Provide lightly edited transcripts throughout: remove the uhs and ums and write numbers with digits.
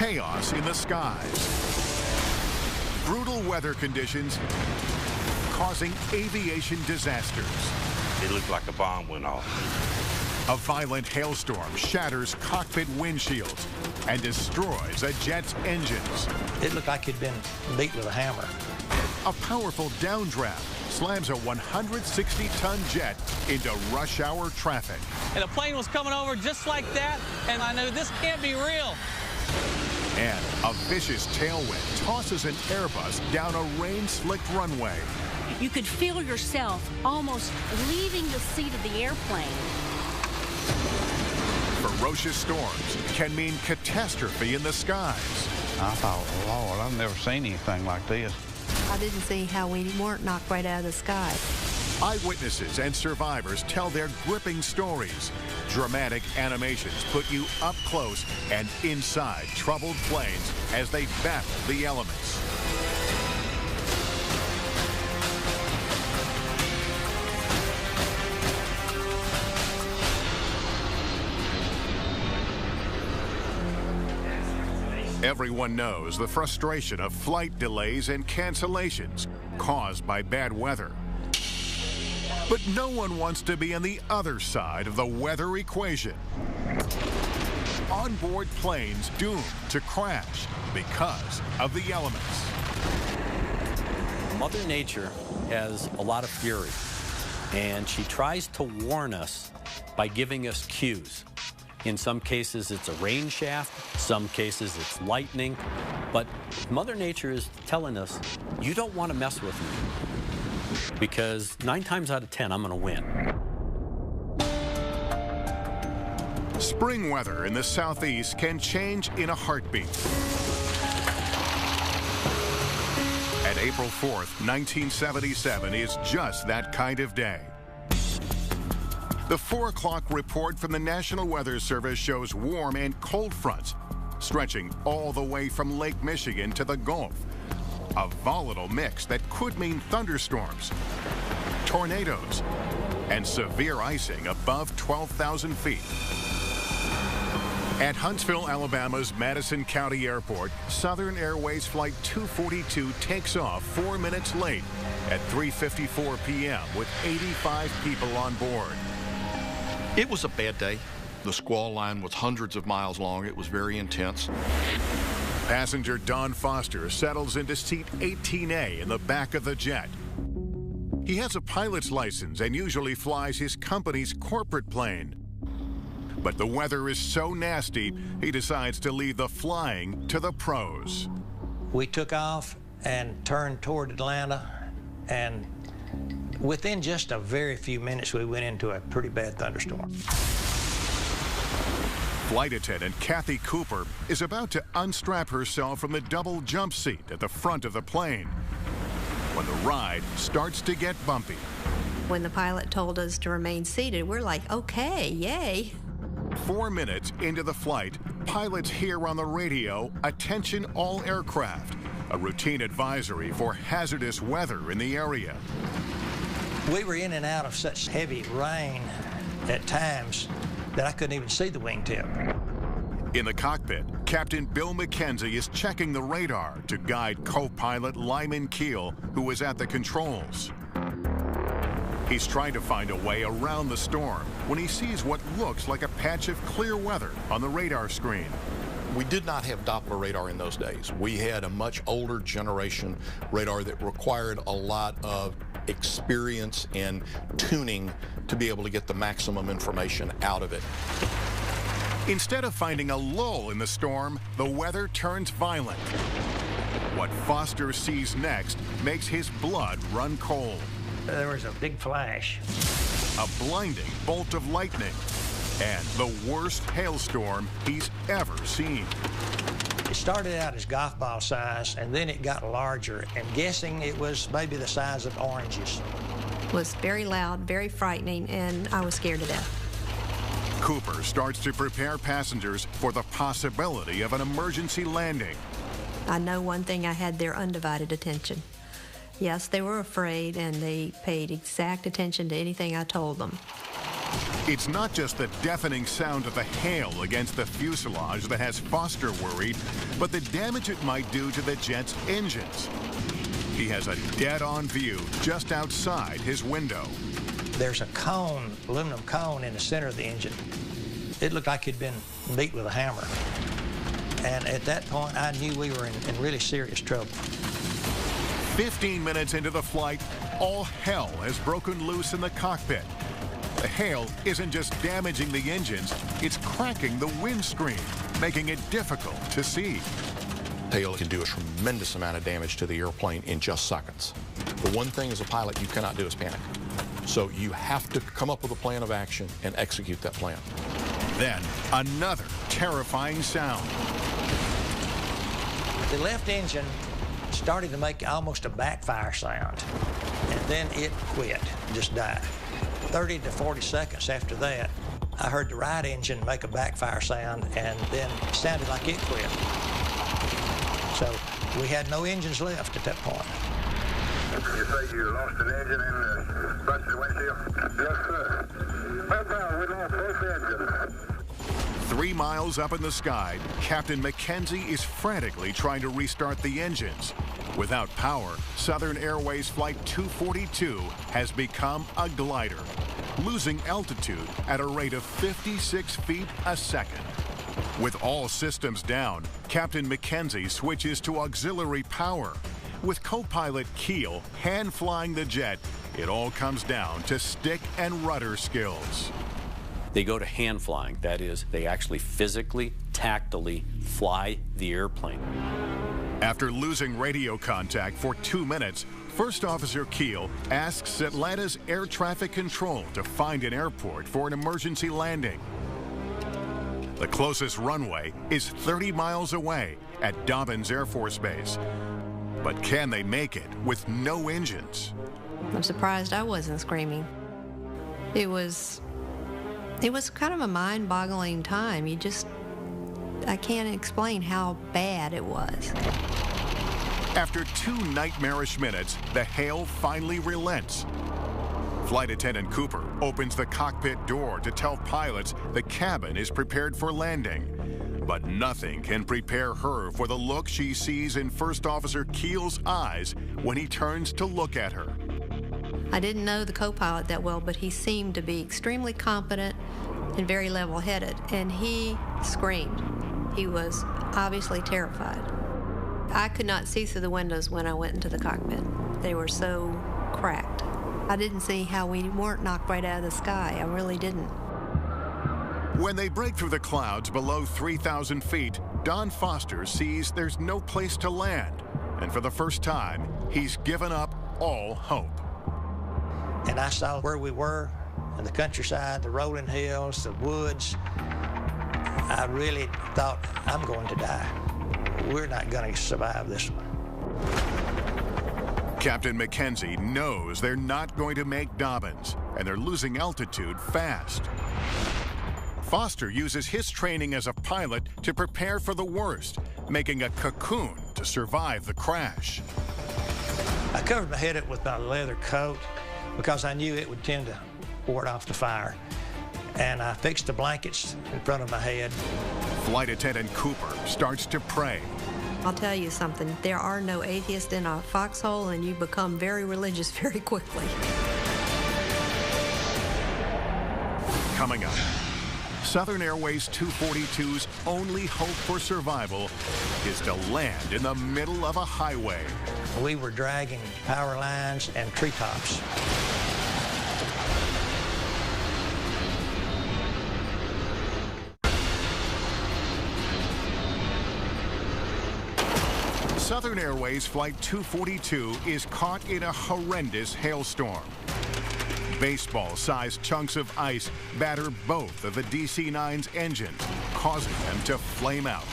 chaos in the skies. Brutal weather conditions causing aviation disasters. It looked like a bomb went off. A violent hailstorm shatters cockpit windshields and destroys a jet's engines. It looked like it'd been beat with a hammer. A powerful downdraft slams a 160-ton jet into rush hour traffic. And a plane was coming over just like that, and I knew this can't be real. And a vicious tailwind tosses an Airbus down a rain-slicked runway. You could feel yourself almost leaving the seat of the airplane. Ferocious storms can mean catastrophe in the skies. I thought, Lord, I've never seen anything like this. I didn't see how we weren't knocked right out of the sky. Eyewitnesses and survivors tell their gripping stories. Dramatic animations put you up close and inside troubled planes as they battle the elements. Everyone knows the frustration of flight delays and cancellations caused by bad weather. But no one wants to be on the other side of the weather equation. Onboard planes doomed to crash because of the elements. Mother Nature has a lot of fury, and she tries to warn us by giving us cues. In some cases, it's a rain shaft. Some cases, it's lightning. But Mother Nature is telling us, you don't want to mess with me, because 9 times out of 10, I'm going to win. Spring weather in the southeast can change in a heartbeat. And April 4th, 1977 is just that kind of day. The 4 o'clock report from the National Weather Service shows warm and cold fronts stretching all the way from Lake Michigan to the Gulf. A volatile mix that could mean thunderstorms, tornadoes, and severe icing above 12,000 feet. At Huntsville, Alabama's Madison County Airport, Southern Airways Flight 242 takes off 4 minutes late at 3:54 p.m. with 85 people on board. It was a bad day. The squall line was hundreds of miles long. It was very intense. Passenger Don Foster settles into seat 18A in the back of the jet. He has a pilot's license and usually flies his company's corporate plane. But the weather is so nasty, he decides to leave the flying to the pros. We took off and turned toward Atlanta, and within just a very few minutes, we went into a pretty bad thunderstorm. Flight attendant Kathy Cooper is about to unstrap herself from the double jump seat at the front of the plane when the ride starts to get bumpy. When the pilot told us to remain seated, we're like, okay, yay. 4 minutes into the flight, pilots hear on the radio, "Attention all aircraft," a routine advisory for hazardous weather in the area. We were in and out of such heavy rain at times that I couldn't even see the wingtip. In the cockpit, Captain Bill McKenzie is checking the radar to guide co-pilot Lyman Keel, who is at the controls. He's trying to find a way around the storm when he sees what looks like a patch of clear weather on the radar screen. We did not have Doppler radar in those days. We had a much older generation radar that required a lot of experience and tuning to be able to get the maximum information out of it. Instead of finding a lull in the storm, the weather turns violent. What Foster sees next makes his blood run cold. There was a big flash. A blinding bolt of lightning and the worst hailstorm he's ever seen. It started out as golf ball size, and then it got larger, and guessing it was maybe the size of oranges. It was very loud, very frightening, and I was scared to death. Cooper starts to prepare passengers for the possibility of an emergency landing. I know one thing, I had their undivided attention. Yes, they were afraid, and they paid exact attention to anything I told them. It's not just the deafening sound of the hail against the fuselage that has Foster worried, but the damage it might do to the jet's engines. He has a dead-on view just outside his window. There's a cone, aluminum cone in the center of the engine. It looked like it'd been beat with a hammer. And at that point, I knew we were in really serious trouble. 15 minutes into the flight, all hell has broken loose in the cockpit. The hail isn't just damaging the engines, it's cracking the windscreen, making it difficult to see. Hail can do a tremendous amount of damage to the airplane in just seconds. The one thing as a pilot you cannot do is panic. So you have to come up with a plan of action and execute that plan. Then another terrifying sound. The left engine started to make almost a backfire sound, and then it quit, just died. 30 to 40 seconds after that, I heard the right engine make a backfire sound, and then it sounded like it quit. So we had no engines left at that point. You say you lost an engine and busted windshield? Yes, sir. We lost both engines. 3 miles up in the sky, Captain McKenzie is frantically trying to restart the engines. Without power, Southern Airways Flight 242 has become a glider, losing altitude at a rate of 56 feet a second. With all systems down, Captain McKenzie switches to auxiliary power. With co-pilot Keel hand-flying the jet, it all comes down to stick and rudder skills. They go to hand flying. That is, they actually physically, tactily fly the airplane. After losing radio contact for 2 minutes, First Officer Keel asks Atlanta's air traffic control to find an airport for an emergency landing. The closest runway is 30 miles away at Dobbins Air Force Base. But can they make it with no engines? I'm surprised I wasn't screaming. It was kind of a mind-boggling time. I can't explain how bad it was. After 2 nightmarish minutes, the hail finally relents. Flight Attendant Cooper opens the cockpit door to tell pilots the cabin is prepared for landing. But nothing can prepare her for the look she sees in First Officer Keel's eyes when he turns to look at her. I didn't know the co-pilot that well, but he seemed to be extremely competent and very level-headed, and he screamed. He was obviously terrified. I could not see through the windows when I went into the cockpit. They were so cracked. I didn't see how we weren't knocked right out of the sky. I really didn't. When they break through the clouds below 3,000 feet, Don Foster sees there's no place to land. And for the first time, he's given up all hope. And I saw where we were in the countryside, the rolling hills, the woods. I really thought, I'm going to die. We're not going to survive this one. Captain McKenzie knows they're not going to make Dobbins, and they're losing altitude fast. Foster uses his training as a pilot to prepare for the worst, making a cocoon to survive the crash. I covered my head up with my leather coat because I knew it would tend to ward off the fire. And I fixed the blankets in front of my head. Flight Attendant Cooper starts to pray. I'll tell you something, there are no atheists in a foxhole, and you become very religious very quickly. Coming up, Southern Airways 242's only hope for survival is to land in the middle of a highway. We were dragging power lines and treetops. Southern Airways Flight 242 is caught in a horrendous hailstorm. Baseball-sized chunks of ice batter both of the DC-9's engines, causing them to flame out.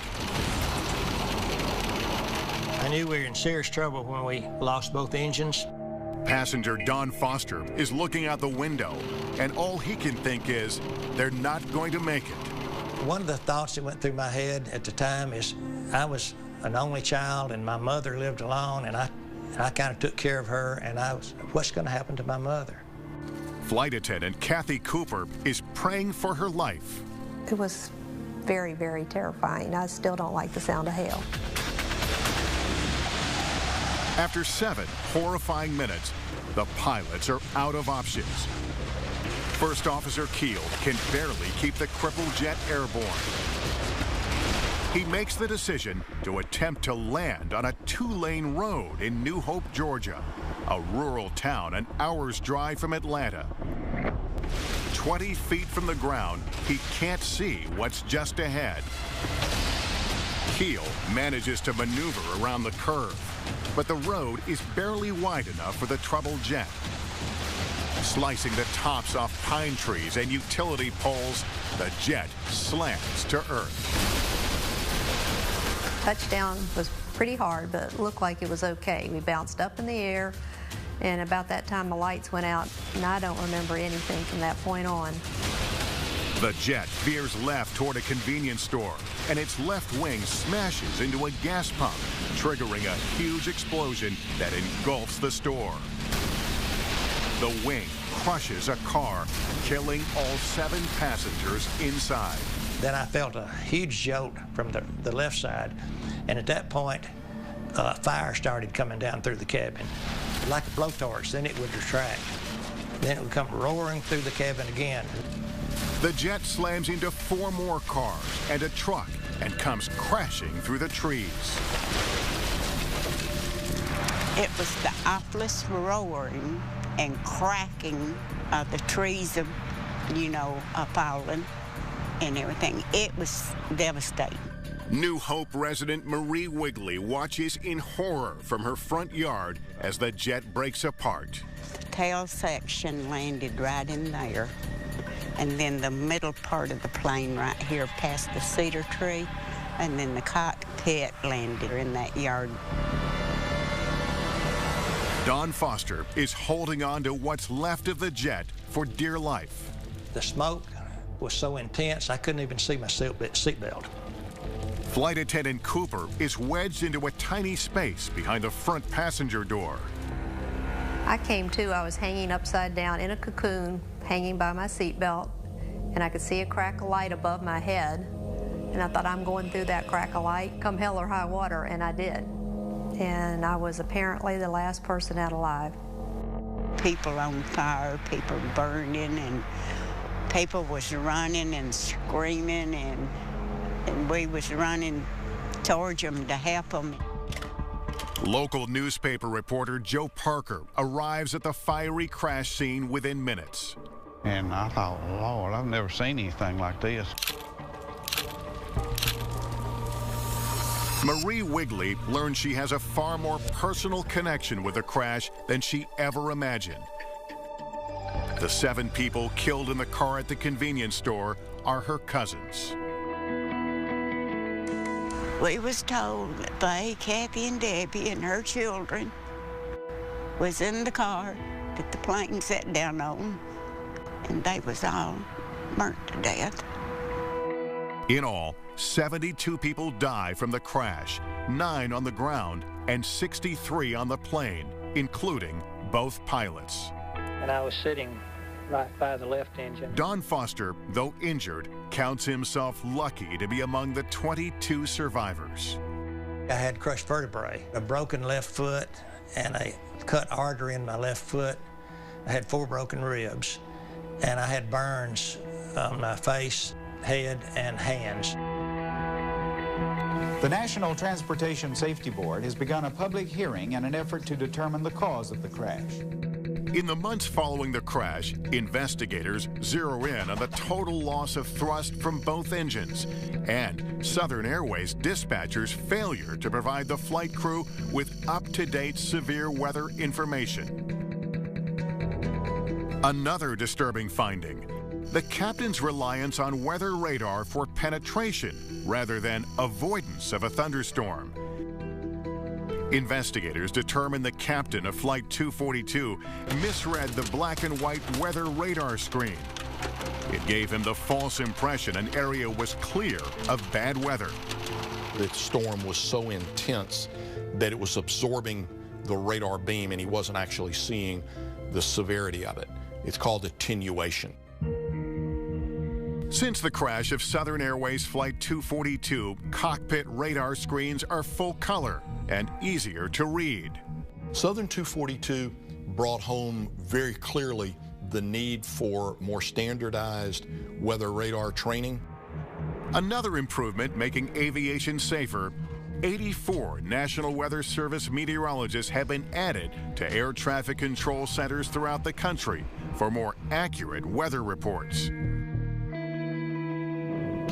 I knew we were in serious trouble when we lost both engines. Passenger Don Foster is looking out the window, and all he can think is, they're not going to make it. One of the thoughts that went through my head at the time is I was an only child, and my mother lived alone, and I kind of took care of her, and what's going to happen to my mother? Flight attendant Kathy Cooper is praying for her life. It was very, very terrifying. I still don't like the sound of hail. After 7 horrifying minutes, the pilots are out of options. First Officer Keel can barely keep the crippled jet airborne. He makes the decision to attempt to land on a 2-lane road in New Hope, Georgia, a rural town an hour's drive from Atlanta. 20 feet from the ground, he can't see what's just ahead. Keel manages to maneuver around the curve, but the road is barely wide enough for the troubled jet. Slicing the tops off pine trees and utility poles, the jet slams to earth. Touchdown was pretty hard, but it looked like it was okay. We bounced up in the air, and about that time the lights went out, and I don't remember anything from that point on. The jet veers left toward a convenience store, and its left wing smashes into a gas pump, triggering a huge explosion that engulfs the store. The wing crushes a car, killing all 7 passengers inside. Then I felt a huge jolt from the left side, and at that point, fire started coming down through the cabin. Like a blowtorch, then it would retract. Then it would come roaring through the cabin again. The jet slams into 4 more cars and a truck and comes crashing through the trees. It was the awfulest roaring and cracking of the trees, falling and everything. It was devastating. New Hope resident Marie Wigley watches in horror from her front yard as the jet breaks apart. The tail section landed right in there, and then the middle part of the plane right here past the cedar tree, and then the cockpit landed in that yard. Don Foster is holding on to what's left of the jet for dear life. The smoke was so intense I couldn't even see my seatbelt. Flight attendant Cooper is wedged into a tiny space behind the front passenger door. I came to, I was hanging upside down in a cocoon, hanging by my seatbelt, and I could see a crack of light above my head. And I thought, I'm going through that crack of light, come hell or high water, and I did. And I was apparently the last person out alive. People on fire, people burning, and people was running and screaming, and we was running towards them to help them. Local newspaper reporter Joe Parker arrives at the fiery crash scene within minutes. And I thought, Lord, I've never seen anything like this. Marie Wigley learned she has a far more personal connection with the crash than she ever imagined. The 7 people killed in the car at the convenience store are her cousins. We was told that they, Kathy and Debbie and her children, was in the car that the plane set down on, and they was all burnt to death. In all, 72 people die from the crash, 9 on the ground and 63 on the plane, including both pilots. And I was sitting right by the left engine. Don Foster, though injured, counts himself lucky to be among the 22 survivors. I had crushed vertebrae, a broken left foot, and a cut artery in my left foot. I had 4 broken ribs, and I had burns on my face, head, and hands. The National Transportation Safety Board has begun a public hearing in an effort to determine the cause of the crash. In the months following the crash, investigators zero in on the total loss of thrust from both engines and Southern Airways dispatchers' failure to provide the flight crew with up-to-date severe weather information. Another disturbing finding: the captain's reliance on weather radar for penetration rather than avoidance of a thunderstorm. Investigators determined the captain of Flight 242 misread the black and white weather radar screen. It gave him the false impression an area was clear of bad weather. The storm was so intense that it was absorbing the radar beam, and he wasn't actually seeing the severity of it. It's called attenuation. Since the crash of Southern Airways Flight 242, cockpit radar screens are full color and easier to read. Southern 242 brought home very clearly the need for more standardized weather radar training. Another improvement making aviation safer, 84 National Weather Service meteorologists have been added to air traffic control centers throughout the country for more accurate weather reports.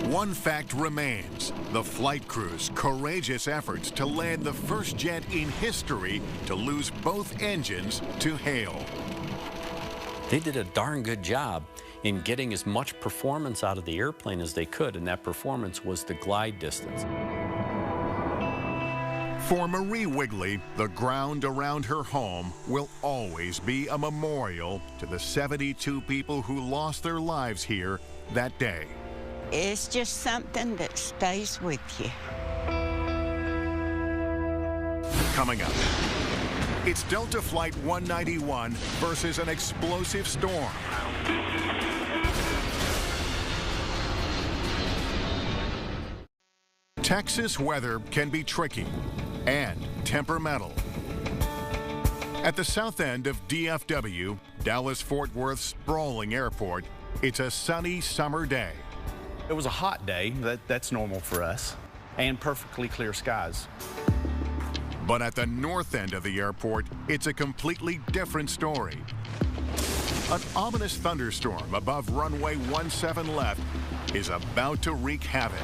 One fact remains, the flight crew's courageous efforts to land the first jet in history to lose both engines to hail. They did a darn good job in getting as much performance out of the airplane as they could, and that performance was the glide distance. For Marie Wigley, the ground around her home will always be a memorial to the 72 people who lost their lives here that day. It's just something that stays with you. Coming up, it's Delta Flight 191 versus an explosive storm. Texas weather can be tricky and temperamental. At the south end of DFW, Dallas-Fort Worth's sprawling airport, it's a sunny summer day. It was a hot day, that's normal for us, and perfectly clear skies. But at the north end of the airport, it's a completely different story. An ominous thunderstorm above runway 17 left is about to wreak havoc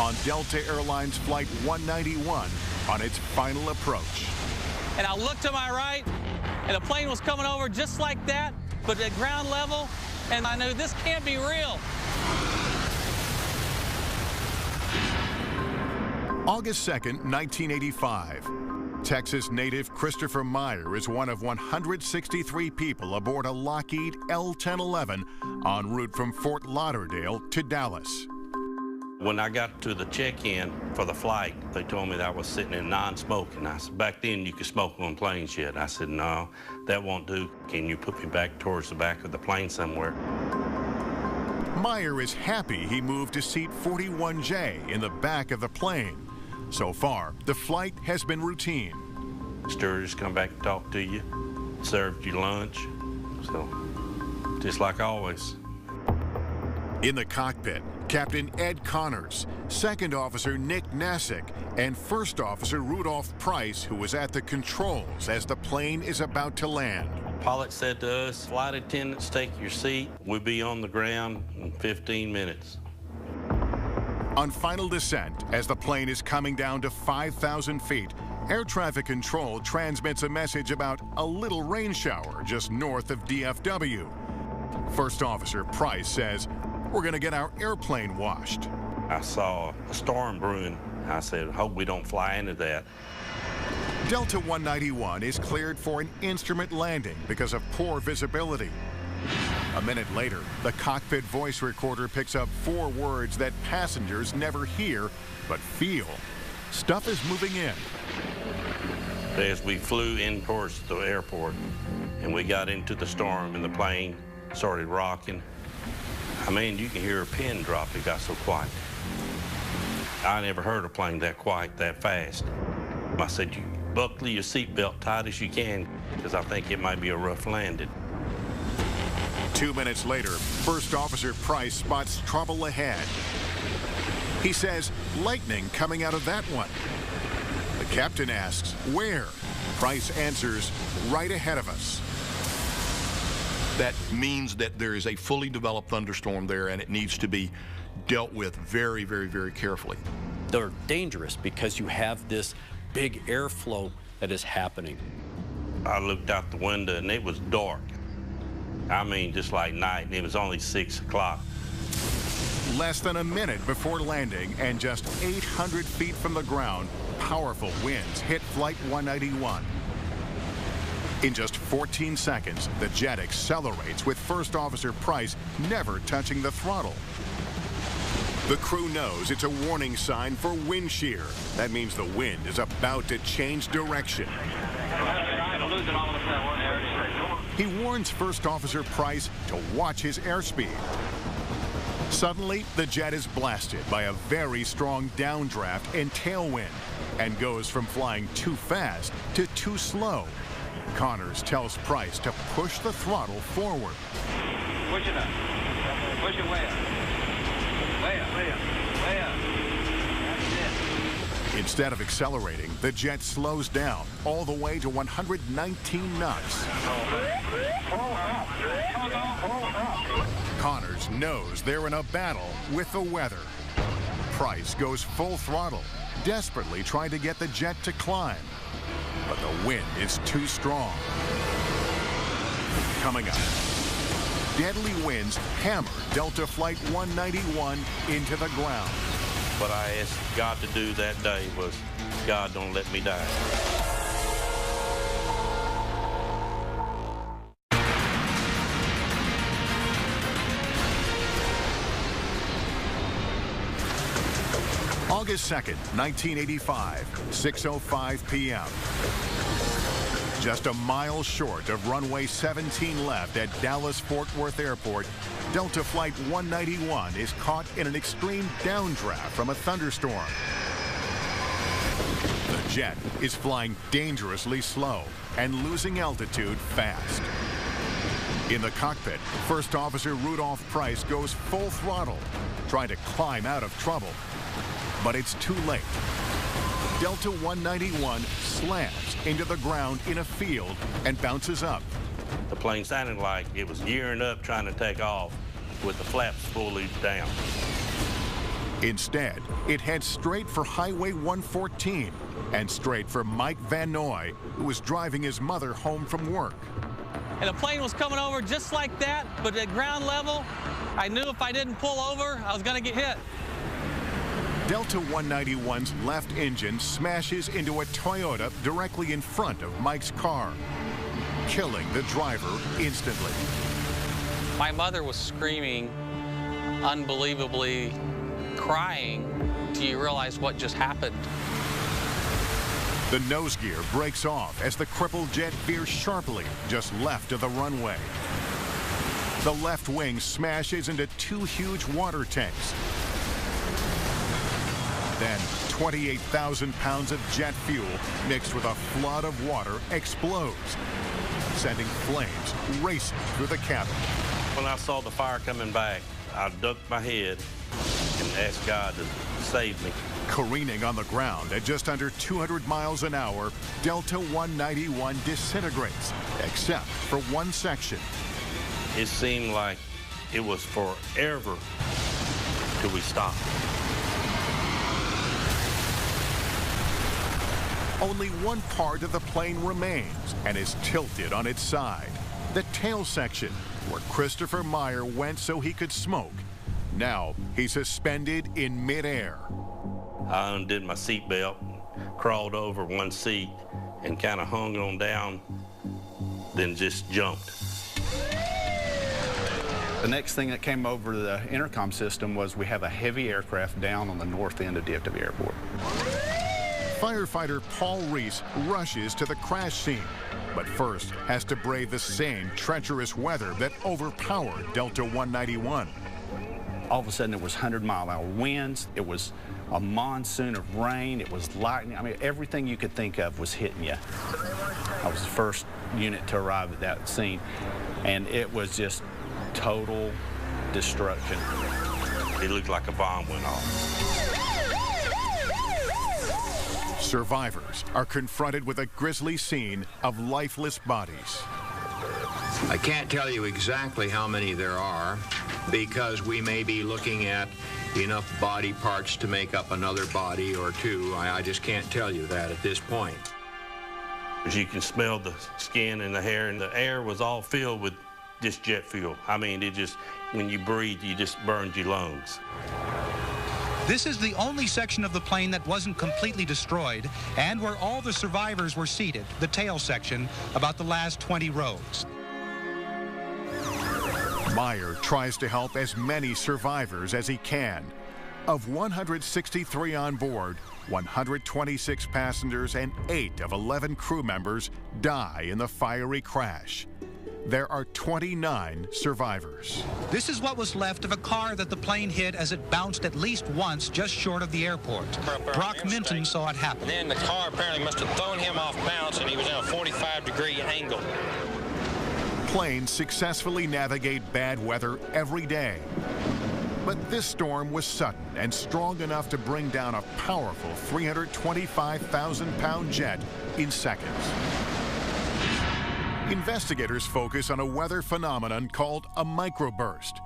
on Delta Airlines Flight 191 on its final approach. And I looked to my right, and a plane was coming over just like that, but at ground level, and I knew this can't be real. August 2nd, 1985. Texas native Christopher Meyer is one of 163 people aboard a Lockheed L-1011 en route from Fort Lauderdale to Dallas. When I got to the check-in for the flight, they told me that I was sitting in non-smoking. I said, back then you could smoke on planes yet. I said, no, that won't do. Can you put me back towards the back of the plane somewhere? Meyer is happy he moved to seat 41J in the back of the plane. So far, the flight has been routine. Stewardess come back and talk to you, served you lunch, so just like always. In the cockpit, Captain Ed Connors, Second Officer Nick Nassick, and First Officer Rudolph Price, who was at the controls as the plane is about to land. Pilot said to us, flight attendants, take your seat. We'll be on the ground in 15 minutes. On final descent, as the plane is coming down to 5,000 feet, air traffic control transmits a message about a little rain shower just north of DFW. First Officer Price says, we're going to get our airplane washed. I saw a storm brewing. I said, hope we don't fly into that. Delta 191 is cleared for an instrument landing because of poor visibility. A minute later, the cockpit voice recorder picks up 4 words that passengers never hear but feel. Stuff is moving in. As we flew in towards the airport and we got into the storm and the plane started rocking, I mean, you can hear a pin drop. It got so quiet. I never heard a plane that quiet, that fast. I said, you buckle your seatbelt tight as you can because I think it might be a rough landing. 2 minutes later, First Officer Price spots trouble ahead. He says, lightning coming out of that one. The captain asks, where? Price answers, right ahead of us. That means that there is a fully developed thunderstorm there, and it needs to be dealt with very, very, very carefully. They're dangerous because you have this big airflow that is happening. I looked out the window, and it was dark. I mean, just like night, and it was only 6 o'clock. Less than a minute before landing and just 800 feet from the ground, powerful winds hit Flight 191. In just 14 seconds, the jet accelerates with First Officer Price never touching the throttle. The crew knows it's a warning sign for wind shear. That means the wind is about to change direction. he warns First Officer Price to watch his airspeed. Suddenly, the jet is blasted by a very strong downdraft and tailwind and goes from flying too fast to too slow. Connors tells Price to push the throttle forward. Push it up. Push it way up. Way up, way up, way up. That's it. Instead of accelerating, the jet slows down all the way to 119 knots. Connors knows they're in a battle with the weather. Price goes full throttle, desperately trying to get the jet to climb. But the wind is too strong. Coming up, deadly winds hammer Delta Flight 191 into the ground. What I asked God to do that day was, God, don't let me die. August 2nd, 1985, 6:05 p.m. Just a mile short of runway 17 left at Dallas-Fort Worth Airport, Delta Flight 191 is caught in an extreme downdraft from a thunderstorm. The jet is flying dangerously slow and losing altitude fast. In the cockpit, First Officer Rudolph Price goes full throttle, trying to climb out of trouble. But it's too late. Delta 191 slams into the ground in a field and bounces up. The plane sounded like it was gearing up, trying to take off with the flaps fully down. Instead, it heads straight for Highway 114 and straight for Mike Van Noy, who was driving his mother home from work. And the plane was coming over just like that, but at ground level, I knew if I didn't pull over, I was going to get hit. Delta 191's left engine smashes into a Toyota directly in front of Mike's car, killing the driver instantly. My mother was screaming, unbelievably crying. Do you realize what just happened? The nose gear breaks off as the crippled jet veers sharply just left of the runway. The left wing smashes into two huge water tanks. Then 28,000 pounds of jet fuel mixed with a flood of water explodes, sending flames racing through the cabin. When I saw the fire coming back, I ducked my head and asked God to save me. Careening on the ground at just under 200 miles an hour, Delta 191 disintegrates, except for one section. It seemed like it was forever till we stopped. Only one part of the plane remains and is tilted on its side. The tail section, where Christopher Meyer went so he could smoke. Now he's suspended in midair. I undid my seatbelt, crawled over one seat, and kind of hung on down, then just jumped. The next thing that came over the intercom system was we have a heavy aircraft down on the north end of DFW Airport. Firefighter Paul Reese rushes to the crash scene, but first has to brave the same treacherous weather that overpowered Delta 191. All of a sudden, it was 100-mile-an-hour winds. It was a monsoon of rain. It was lightning. I mean, everything you could think of was hitting you. I was the first unit to arrive at that scene, and it was just total destruction. It looked like a bomb went off. Survivors are confronted with a grisly scene of lifeless bodies. I can't tell you exactly how many there are because we may be looking at enough body parts to make up another body or two. I just can't tell you that at this point. As you can smell the skin and the hair, and the air was all filled with just jet fuel. I mean, it just, when you breathe, you just burned your lungs. This is the only section of the plane that wasn't completely destroyed and where all the survivors were seated, the tail section, about the last 20 rows. Meyer tries to help as many survivors as he can. Of 163 on board, 126 passengers and 8 of 11 crew members die in the fiery crash. there are 29 survivors. This is what was left of a car that the plane hit as it bounced at least once just short of the airport. Brock Minton saw it happen. Then the car apparently must have thrown him off balance, and he was in a 45-degree angle. Planes successfully navigate bad weather every day. But this storm was sudden and strong enough to bring down a powerful 325,000-pound jet in seconds. Investigators focus on a weather phenomenon called a microburst.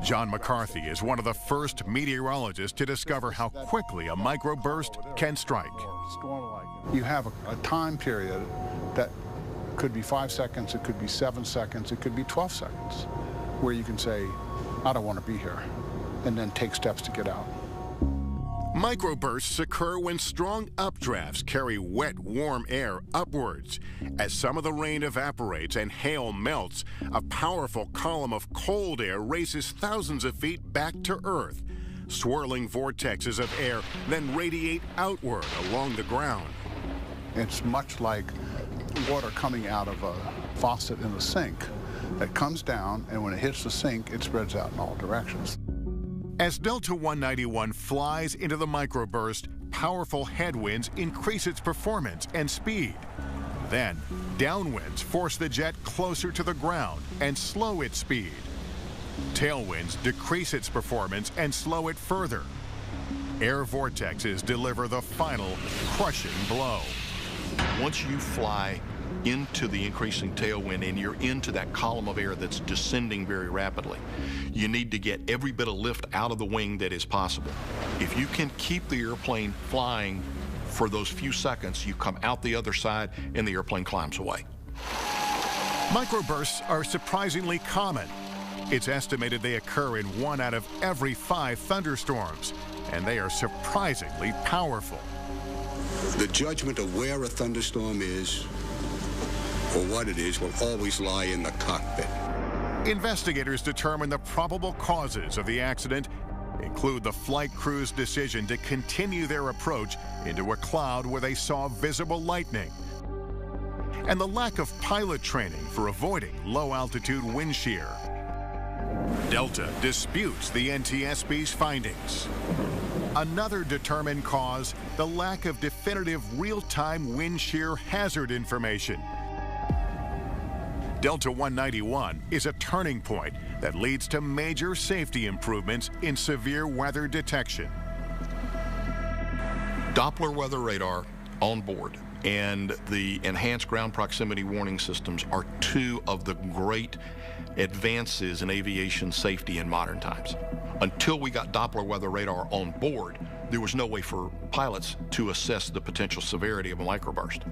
John McCarthy is one of the first meteorologists to discover how quickly a microburst can strike. You have a time period that could be 5 seconds, it could be 7 seconds, it could be 12 seconds, where you can say, I don't want to be here, and then take steps to get out. Microbursts occur when strong updrafts carry wet, warm air upwards. As some of the rain evaporates and hail melts, a powerful column of cold air races thousands of feet back to Earth. Swirling vortexes of air then radiate outward along the ground. It's much like water coming out of a faucet in the sink that comes down, and when it hits the sink, it spreads out in all directions. As Delta 191 flies into the microburst, powerful headwinds increase its performance and speed. Then, downwinds force the jet closer to the ground and slow its speed. Tailwinds decrease its performance and slow it further. Air vortexes deliver the final crushing blow. Once you fly into the increasing tailwind and you're into that column of air that's descending very rapidly, you need to get every bit of lift out of the wing that is possible. If you can keep the airplane flying for those few seconds, you come out the other side and the airplane climbs away. Microbursts are surprisingly common. It's estimated they occur in 1 out of every 5 thunderstorms, and they are surprisingly powerful. The judgment of where a thunderstorm is or what it is will always lie in the cockpit. Investigators determine the probable causes of the accident include the flight crew's decision to continue their approach into a cloud where they saw visible lightning, and the lack of pilot training for avoiding low-altitude wind shear. Delta disputes the NTSB's findings. Another determined cause, the lack of definitive real-time wind shear hazard information. Delta 191 is a turning point that leads to major safety improvements in severe weather detection. Doppler weather radar on board and the enhanced ground proximity warning systems are 2 of the great advances in aviation safety in modern times. Until we got Doppler weather radar on board, there was no way for pilots to assess the potential severity of a microburst.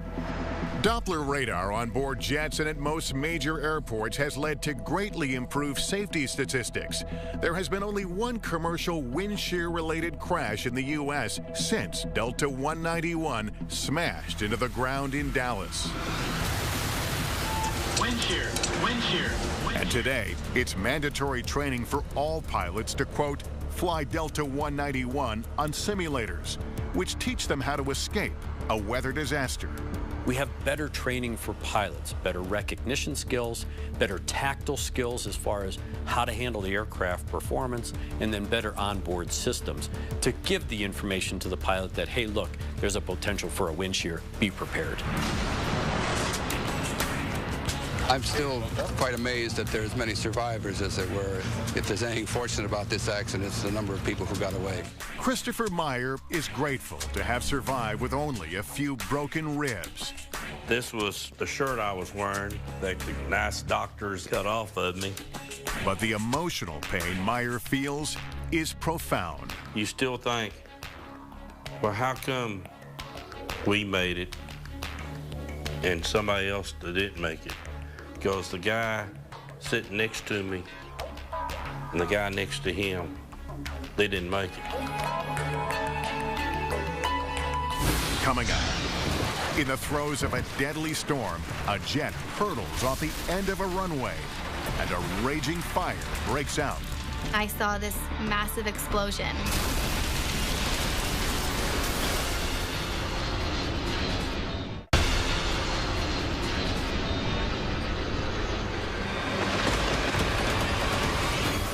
Doppler radar on board jets and at most major airports has led to greatly improved safety statistics. There has been only 1 commercial wind shear-related crash in the U.S. since Delta 191 smashed into the ground in Dallas. Wind shear, wind shear. And today, it's mandatory training for all pilots to, quote, fly Delta 191 on simulators, which teach them how to escape a weather disaster. We have better training for pilots, better recognition skills, better tactile skills as far as how to handle the aircraft performance, and then better onboard systems to give the information to the pilot that, hey, look, there's a potential for a wind shear, be prepared. I'm still quite amazed that there's many survivors as there were. If there's anything fortunate about this accident, it's the number of people who got away. Christopher Meyer is grateful to have survived with only a few broken ribs. This was the shirt I was wearing that the nice doctors cut off of me. But the emotional pain Meyer feels is profound. You still think, well, how come we made it and somebody else that didn't make it? Because the guy sitting next to me and the guy next to him, they didn't make it. Coming up, in the throes of a deadly storm, a jet hurtles off the end of a runway and a raging fire breaks out. I saw this massive explosion.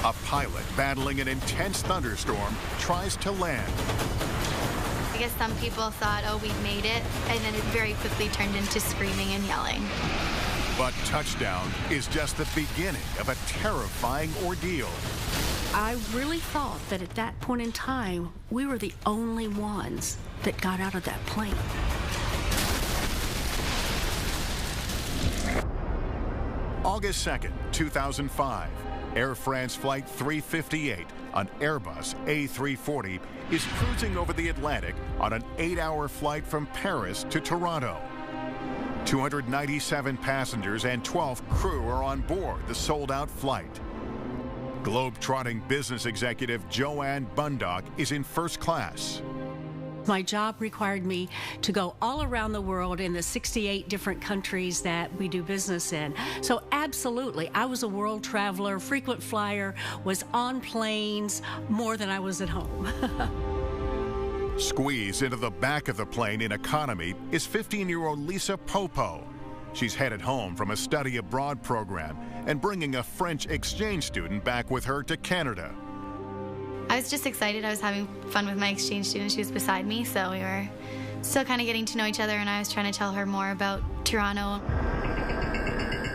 A pilot battling an intense thunderstorm tries to land. I guess some people thought, oh, we made it, and then it very quickly turned into screaming and yelling. But touchdown is just the beginning of a terrifying ordeal. I really thought that at that point in time, we were the only ones that got out of that plane. August 2nd, 2005, Air France Flight 358, an Airbus A340, is cruising over the Atlantic on an 8-hour flight from Paris to Toronto. 297 passengers and 12 crew are on board the sold-out flight. Globe-trotting business executive Joanne Bundock is in first class. My job required me to go all around the world in the 68 different countries that we do business in. So absolutely, I was a world traveler, frequent flyer, was on planes more than I was at home. Squeezed into the back of the plane in economy is 15-year-old Lisa Popo. She's headed home from a study abroad program and bringing a French exchange student back with her to Canada. I was just excited. I was having fun with my exchange student. She was beside me, so we were still kind of getting to know each other, and I was trying to tell her more about Toronto.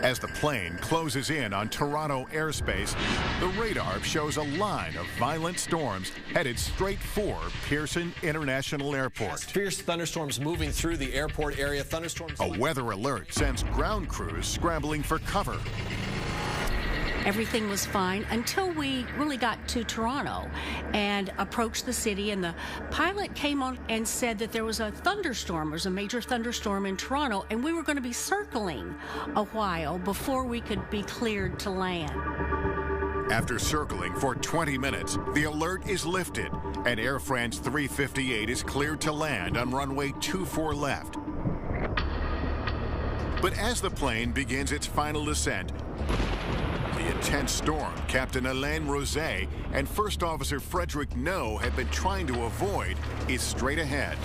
As the plane closes in on Toronto airspace, the radar shows a line of violent storms headed straight for Pearson International Airport. Fierce thunderstorms moving through the airport area. Thunderstorms. A weather alert sends ground crews scrambling for cover. Everything was fine until we really got to Toronto and approached the city, and the pilot came on and said that there was a thunderstorm. There was a major thunderstorm in Toronto, and we were going to be circling a while before we could be cleared to land. After circling for 20 minutes, the alert is lifted, and Air France 358 is cleared to land on runway 24 left. But as the plane begins its final descent, the intense storm Captain Alain Rosé and First Officer Frederick No had been trying to avoid is straight ahead.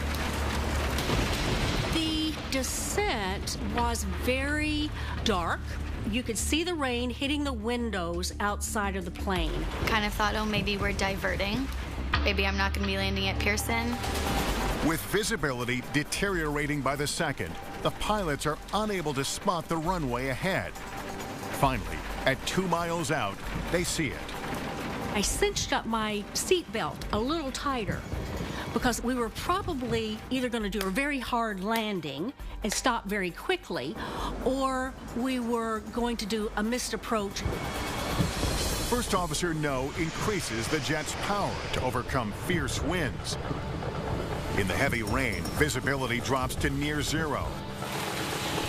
The descent was very dark. You could see the rain hitting the windows outside of the plane. Kind of thought, oh, maybe we're diverting. Maybe I'm not going to be landing at Pearson. With visibility deteriorating by the second, the pilots are unable to spot the runway ahead. Finally, at 2 miles out, they see it. I cinched up my seatbelt a little tighter because we were probably either going to do a very hard landing and stop very quickly, or we were going to do a missed approach. First Officer No increases the jet's power to overcome fierce winds. In the heavy rain, visibility drops to near zero.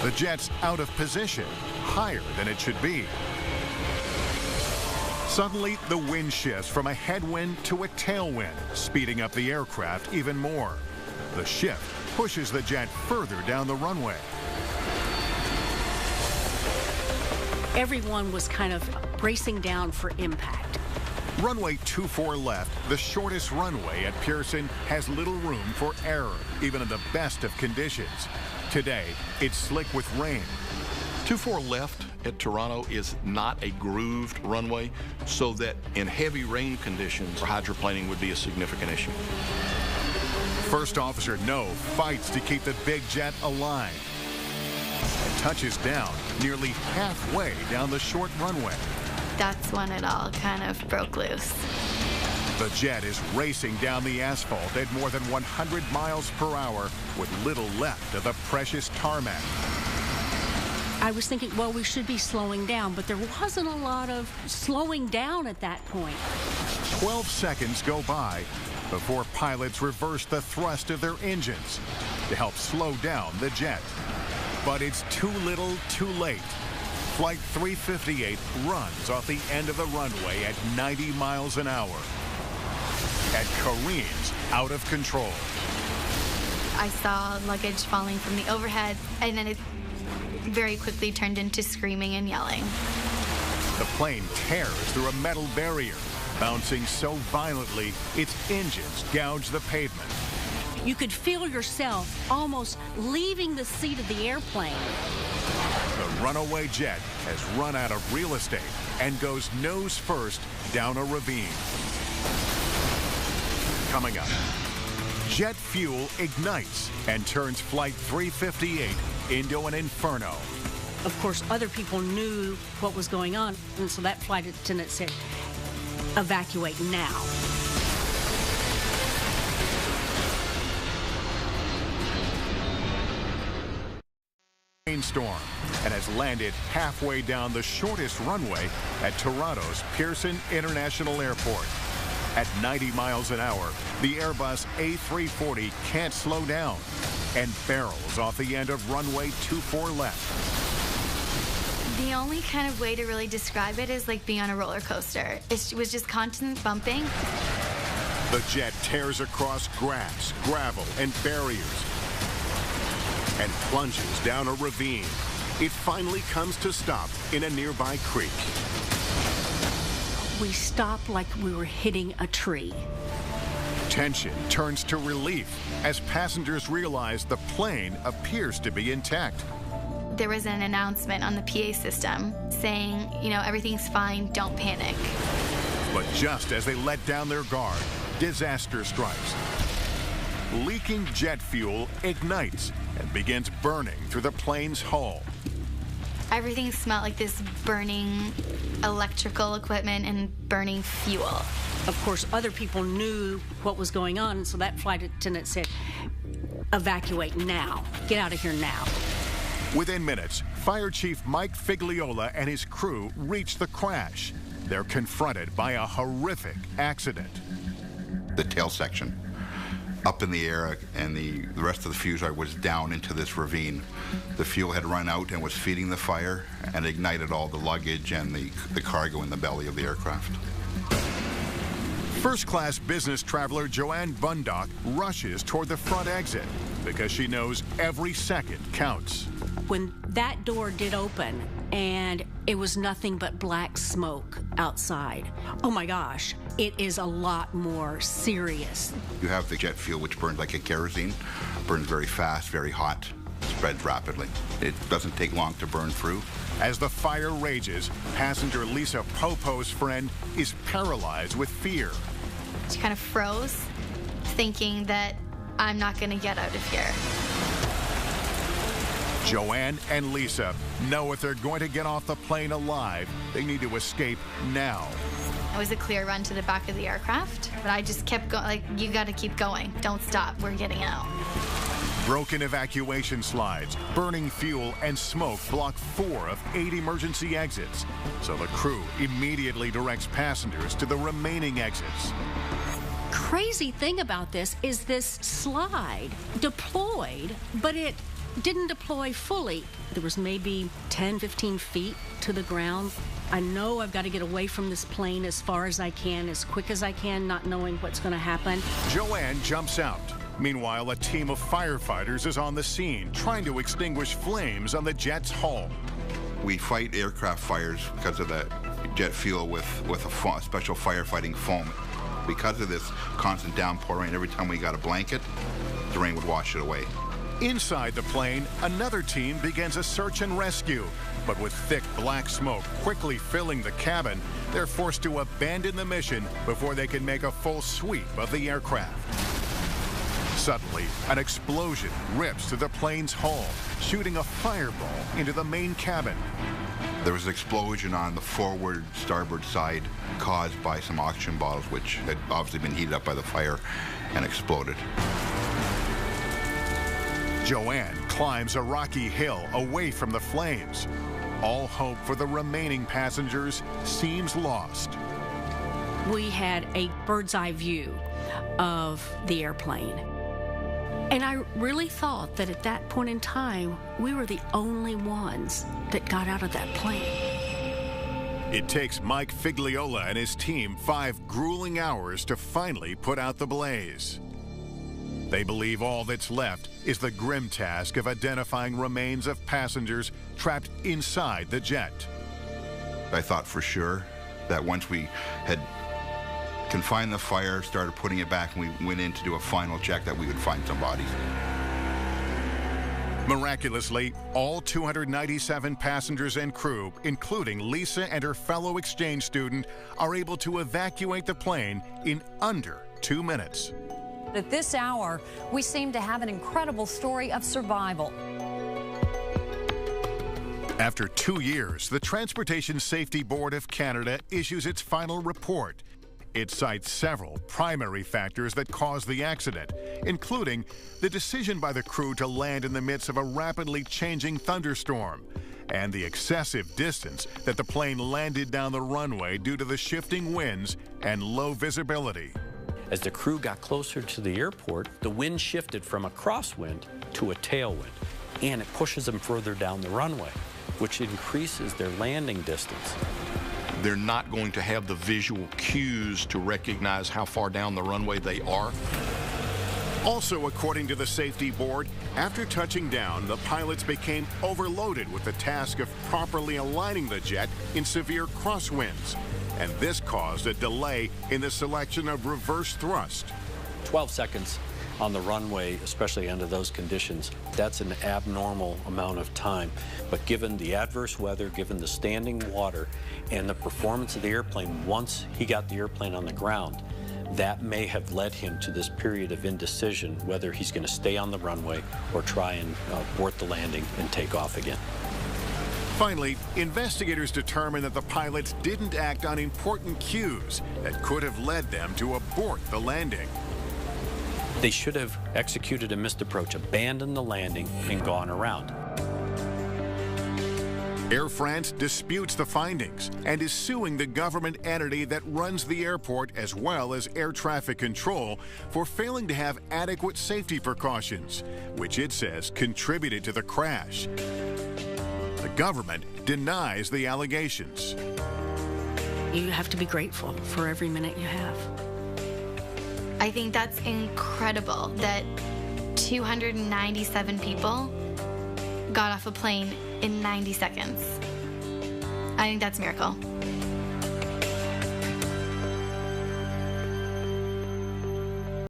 The jet's out of position, higher than it should be. Suddenly, the wind shifts from a headwind to a tailwind, speeding up the aircraft even more. The shift pushes the jet further down the runway. Everyone was kind of bracing down for impact. Runway 24 left, the shortest runway at Pearson, has little room for error, even in the best of conditions. Today, it's slick with rain. 24 left at Toronto is not a grooved runway, so that in heavy rain conditions, hydroplaning would be a significant issue. First Officer No fights to keep the big jet aligned and touches down nearly halfway down the short runway. That's when it all kind of broke loose. The jet is racing down the asphalt at more than 100 miles per hour with little left of the precious tarmac. I was thinking, well, we should be slowing down, but there wasn't a lot of slowing down at that point. 12 seconds go by before pilots reverse the thrust of their engines to help slow down the jet. But it's too little, too late. Flight 358 runs off the end of the runway at 90 miles an hour and careens out of control. I saw luggage falling from the overhead, and then it very quickly turned into screaming and yelling. The plane tears through a metal barrier, bouncing so violently its engines gouge the pavement. You could feel yourself almost leaving the seat of the airplane. The runaway jet has run out of real estate and goes nose first down a ravine. Coming up, jet fuel ignites and turns Flight 358 into an inferno. Of course, other people knew what was going on, and so that flight attendant said, "Evacuate now." Storm and has landed halfway down the shortest runway at Toronto's Pearson International Airport. At 90 miles an hour, the Airbus A340 can't slow down and barrels off the end of runway 24 left. The only kind of way to really describe it is like being on a roller coaster. It was just constant bumping. The jet tears across grass, gravel, and barriers and plunges down a ravine. It finally comes to stop in a nearby creek. We stopped like we were hitting a tree. Tension turns to relief as passengers realize the plane appears to be intact. There was an announcement on the PA system saying, you know, everything's fine, don't panic. But just as they let down their guard, disaster strikes. Leaking jet fuel ignites and begins burning through the plane's hull. Everything smelled like this burning electrical equipment and burning fuel. Of course, other people knew what was going on, so that flight attendant said, "Evacuate now. Get out of here now." Within minutes, Fire Chief Mike Figliola and his crew reach the crash. They're confronted by a horrific accident. The tail section up in the air, and the rest of the fuselage was down into this ravine. The fuel had run out and was feeding the fire and ignited all the luggage and the cargo in the belly of the aircraft. First-class business traveler Joanne Bundock rushes toward the front exit because she knows every second counts. When that door did open and it was nothing but black smoke outside, oh my gosh, it is a lot more serious. You have the jet fuel, which burns like a kerosene, burns very fast, very hot, spreads rapidly. It doesn't take long to burn through. As the fire rages, passenger Lisa Popo's friend is paralyzed with fear. She kind of froze, thinking that I'm not going to get out of here. Joanne and Lisa know if they're going to get off the plane alive, they need to escape now. It was a clear run to the back of the aircraft, but I just kept going, like, you got to keep going. Don't stop. We're getting out. Broken evacuation slides, burning fuel, and smoke block 4 of 8 emergency exits. So the crew immediately directs passengers to the remaining exits. Crazy thing about this is this slide deployed, but it didn't deploy fully. There was maybe 10, 15 feet to the ground. I know I've got to get away from this plane as far as I can, as quick as I can, not knowing what's going to happen. Joanne jumps out. Meanwhile, a team of firefighters is on the scene, trying to extinguish flames on the jet's hull. We fight aircraft fires because of the jet fuel with a special firefighting foam. Because of this constant downpour rain, every time we got a blanket, the rain would wash it away. Inside the plane, another team begins a search and rescue. But with thick black smoke quickly filling the cabin, they're forced to abandon the mission before they can make a full sweep of the aircraft. Suddenly, an explosion rips through the plane's hull, shooting a fireball into the main cabin. There was an explosion on the forward starboard side caused by some oxygen bottles, which had obviously been heated up by the fire and exploded. Joanne climbs a rocky hill away from the flames. All hope for the remaining passengers seems lost. We had a bird's eye view of the airplane. And I really thought that at that point in time, we were the only ones that got out of that plane. It takes Mike Figliola and his team 5 grueling hours to finally put out the blaze. They believe all that's left is the grim task of identifying remains of passengers trapped inside the jet. I thought for sure that once we had confined the fire, started putting it back, and we went in to do a final check, that we would find some bodies. Miraculously, all 297 passengers and crew, including Lisa and her fellow exchange student, are able to evacuate the plane in under 2 minutes. At this hour, we seem to have an incredible story of survival. After 2 years, the Transportation Safety Board of Canada issues its final report. It cites several primary factors that caused the accident, including the decision by the crew to land in the midst of a rapidly changing thunderstorm and the excessive distance that the plane landed down the runway due to the shifting winds and low visibility. As the crew got closer to the airport, the wind shifted from a crosswind to a tailwind, and it pushes them further down the runway, which increases their landing distance. They're not going to have the visual cues to recognize how far down the runway they are. Also, according to the safety board, after touching down, the pilots became overloaded with the task of properly aligning the jet in severe crosswinds. And this caused a delay in the selection of reverse thrust. 12 seconds on the runway, especially under those conditions, that's an abnormal amount of time. But given the adverse weather, given the standing water, and the performance of the airplane once he got the airplane on the ground, that may have led him to this period of indecision, whether he's going to stay on the runway or try and abort the landing and take off again. Finally, investigators determined that the pilots didn't act on important cues that could have led them to abort the landing. They should have executed a missed approach, abandoned the landing, and gone around. Air France disputes the findings and is suing the government entity that runs the airport as well as air traffic control for failing to have adequate safety precautions, which it says contributed to the crash. The government denies the allegations. You have to be grateful for every minute you have. I think that's incredible that 297 people got off a plane in 90 seconds. I think that's a miracle.